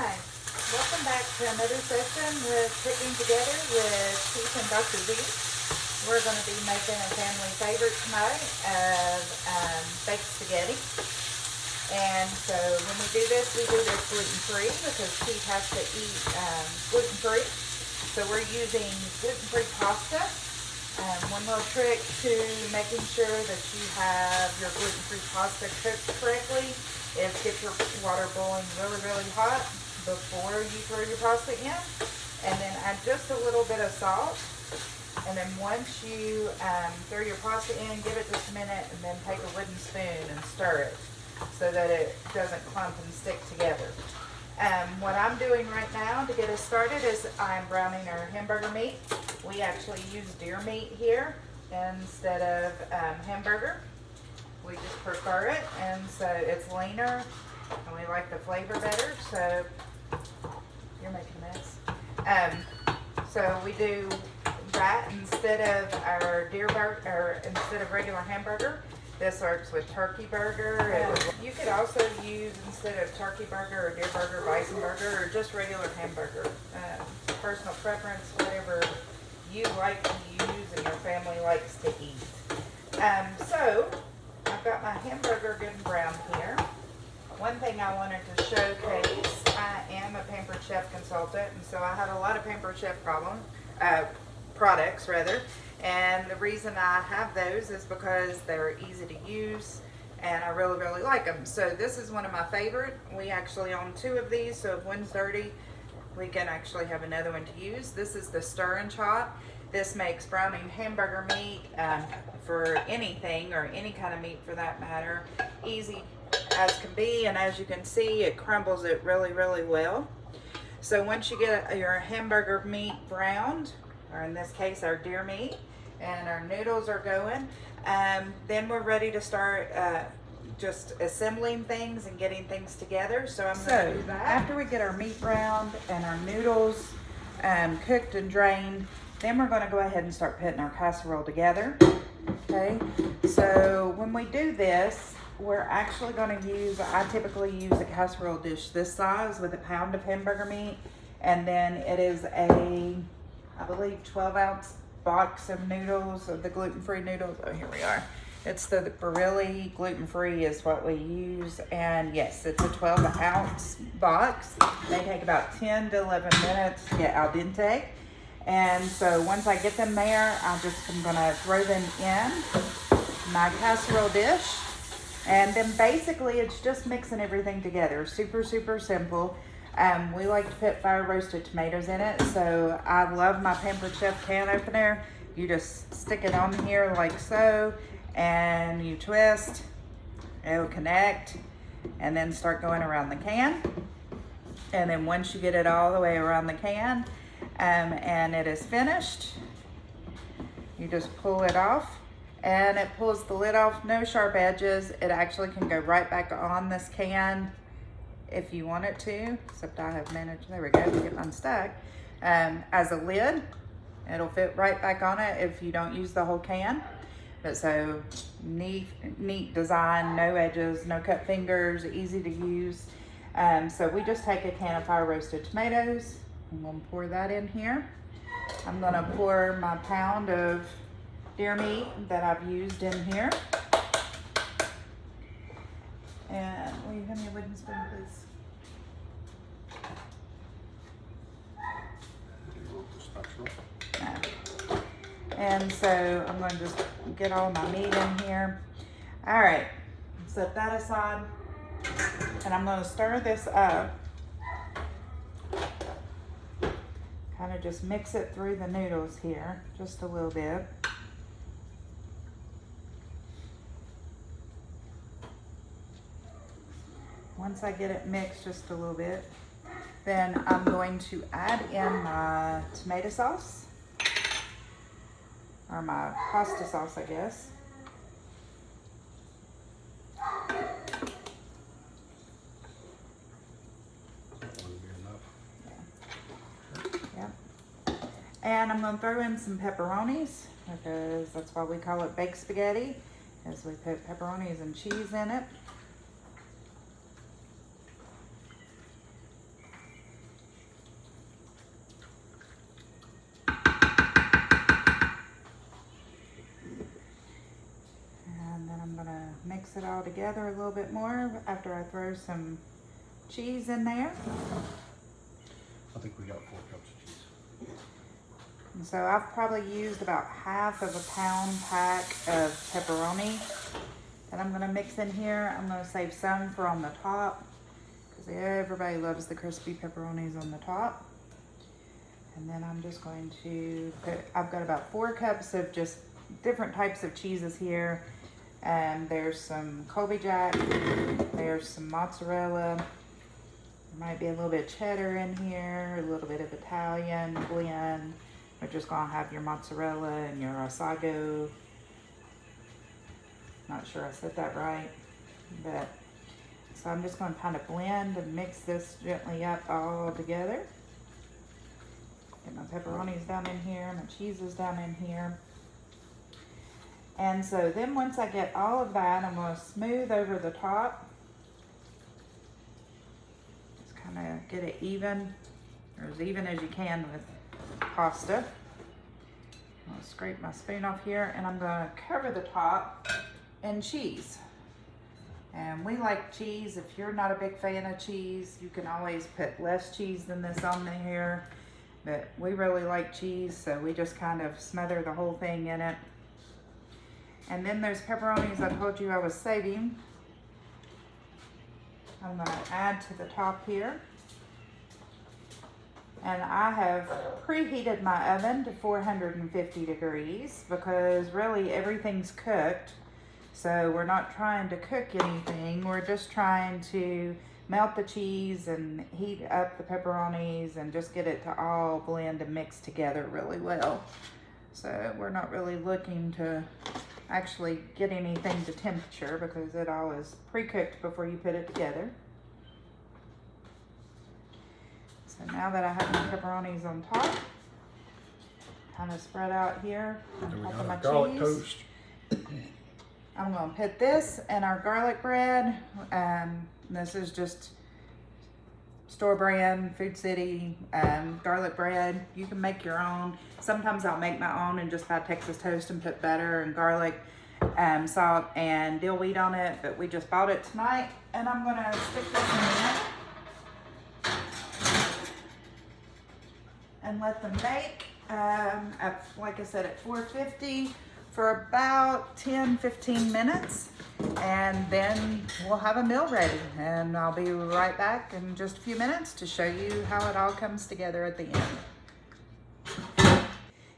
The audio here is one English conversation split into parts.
Hi, welcome back to another session with Cooking Together with Keith and Dr. Z. We're going to be making a family favorite tonight of baked spaghetti. And so when we do this gluten-free because Keith has to eat gluten-free. So we're using gluten-free pasta. One little trick to making sure that you have your gluten-free pasta cooked correctly is get your water boiling really hot before you throw your pasta in, and then add just a little bit of salt. And then once you throw your pasta in, give it just a minute, and then take a wooden spoon and stir it so that it doesn't clump and stick together. What I'm doing right now to get us started is I'm browning our hamburger meat. We actually use deer meat here instead of hamburger. We just prefer it, and so it's leaner, and we like the flavor better. So you're making a mess. So we do that instead of our deer burger, or instead of regular hamburger. This works with turkey burger. You could also use, instead of turkey burger or deer burger, bison burger, or just regular hamburger. Personal preference, whatever you like to use and your family likes to eat. So I've got my hamburger good and brown here. One thing I wanted to showcase, I am a Pampered Chef consultant, and so I have a lot of Pampered Chef products rather. And the reason I have those is because they're easy to use and I really like them. So this is one of my favorite. We actually own two of these, so if one's dirty, we can actually have another one to use. This is the Stir and Chop. This makes browning hamburger meat for anything, or any kind of meat for that matter, easy as can be. And as you can see, it crumbles it really well. So once you get your hamburger meat browned, or in this case our deer meat, and our noodles are going, then we're ready to start just assembling things and getting things together. So I'm going to do that. After we get our meat browned and our noodles cooked and drained, then we're going to go ahead and start putting our casserole together. Okay, so when we do this, we're actually going to use, I typically use a casserole dish this size with a pound of hamburger meat, and then it is a, I believe, 12-ounce box of noodles, of the gluten-free noodles. Oh, here we are. It's the Barilli gluten-free is what we use, and yes, it's a 12-ounce box. They take about 10 to 11 minutes to get al dente. And so once I get them there, I'm gonna throw them in my casserole dish. And then basically it's just mixing everything together. Super simple. We like to put fire roasted tomatoes in it. So I love my Pampered Chef can opener. You just stick it on here like so, and you twist, it'll connect, and then start going around the can. And then once you get it all the way around the can, and it is finished, you just pull it off, and it pulls the lid off, no sharp edges. It actually can go right back on this can if you want it to, except I have managed, there we go, to get mine stuck, as a lid. It'll fit right back on it if you don't use the whole can. But so neat design, no edges, no cut fingers, easy to use. So we just take a can of fire roasted tomatoes. I'm gonna pour that in here. I'm gonna pour my pound of deer meat that I've used in here. And will you give me a wooden spoon, please? And so I'm going to just get all my meat in here. All right, set that aside, and I'm going to stir this up. Kind of just mix it through the noodles here, just a little bit. Once I get it mixed just a little bit, then I'm going to add in my tomato sauce, or my pasta sauce, I guess. Yeah. And I'm going to throw in some pepperonis, because that's why we call it baked spaghetti, as we put pepperonis and cheese in it. mix it all together a little bit more after I throw some cheese in there. I think we got 4 cups of cheese. And so I've probably used about half of a pound pack of pepperoni that I'm gonna mix in here. I'm gonna save some for on the top because everybody loves the crispy pepperonis on the top. And then I'm just going to put, I've got about 4 cups of just different types of cheeses here. And there's some Colby Jack, there's some mozzarella, there might be a little bit of cheddar in here, a little bit of Italian blend. We're just gonna have your mozzarella and your Assago. Not sure I said that right, but so I'm just gonna kind of blend and mix this gently up all together. Get my pepperonis down in here, my cheeses down in here. And so then once I get all of that, I'm gonna smooth over the top. Just kind of get it even, or as even as you can with pasta. I'm gonna scrape my spoon off here and I'm gonna cover the top in cheese. And we like cheese. If you're not a big fan of cheese, you can always put less cheese than this on here. But we really like cheese, so we just kind of smother the whole thing in it. And then those pepperonis I told you I was saving, I'm gonna add to the top here. And I have preheated my oven to 450 degrees because really everything's cooked. So we're not trying to cook anything, we're just trying to melt the cheese and heat up the pepperonis and just get it to all blend and mix together really well. So we're not really looking to actually get anything to temperature because it all is pre-cooked before you put it together. So now that I have my pepperonis on top, kind of spread out here on top of my garlic cheese. Toast. I'm gonna put this in our garlic bread. This is just store brand, Food City garlic bread. You can make your own. Sometimes I'll make my own and just buy Texas toast and put butter and garlic, salt and dill wheat on it, but we just bought it tonight and I'm gonna stick this in there and let them bake at, like I said, at 450 for about 10-15 minutes, and then we'll have a meal ready. And I'll be right back in just a few minutes to show you how it all comes together at the end.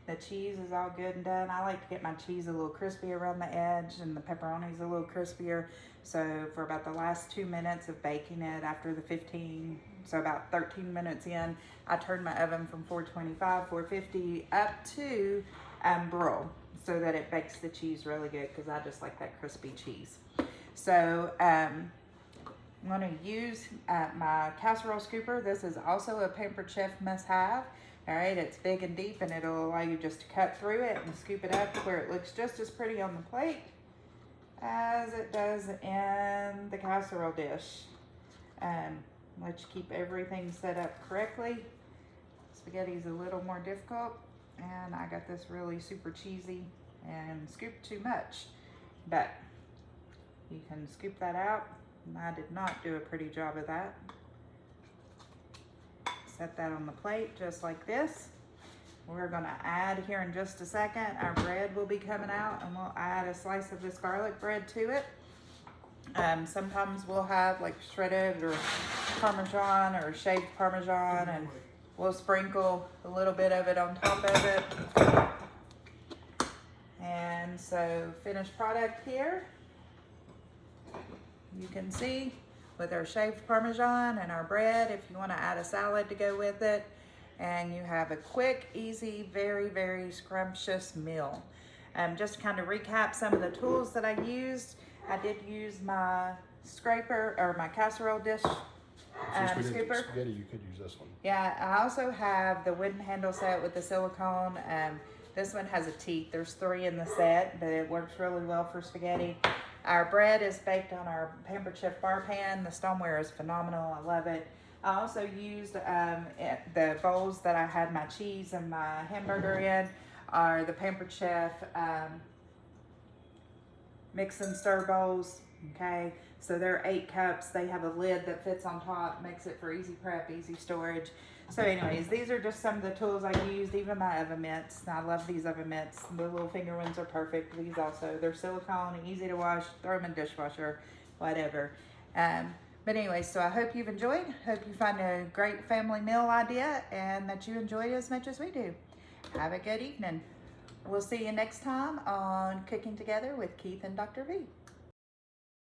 The cheese is all good and done. I like to get my cheese a little crispy around the edge and the pepperonis a little crispier. So for about the last 2 minutes of baking it after the 15, so about 13 minutes in, I turned my oven from 425, 450 up to broil, so that it bakes the cheese really good because I just like that crispy cheese. So I'm going to use my casserole scooper. This is also a Pampered Chef must-have. All right, it's big and deep and it'll allow you just to cut through it and scoop it up to where it looks just as pretty on the plate as it does in the casserole dish. Let you keep everything set up correctly. Spaghetti's a little more difficult, and I got this really super cheesy and scooped too much, but you can scoop that out, and I did not do a pretty job of that. Set that on the plate just like this. We're gonna add here in just a second, our bread will be coming out, and we'll add a slice of this garlic bread to it. Sometimes we'll have like shredded or Parmesan or shaved Parmesan, and we'll sprinkle a little bit of it on top of it. And so finished product here, you can see with our shaved Parmesan and our bread, if you want to add a salad to go with it, and you have a quick, easy, very, very scrumptious meal. Just to kind of recap some of the tools that I used, I did use my scraper or my casserole dish Since we didn't scooper. get spaghetti, you could use this one. Yeah, I also have the wooden handle set with the silicone. This one has a teeth. There's 3 in the set, but it works really well for spaghetti. Our bread is baked on our Pampered Chef bar pan. The stoneware is phenomenal. I love it. I also used the bowls that I had my cheese and my hamburger in are the Pampered Chef mix and stir bowls. Okay, so they're 8 cups. They have a lid that fits on top, makes it for easy prep, easy storage. So anyways, these are just some of the tools I used, even my oven mitts. I love these oven mitts. The little finger ones are perfect. These also, they're silicone, easy to wash, throw them in dishwasher, whatever. But anyway, so I hope you've enjoyed. Hope you find a great family meal idea and that you enjoy it as much as we do. Have a good evening. We'll see you next time on Cooking Together with Keith and Dr. V.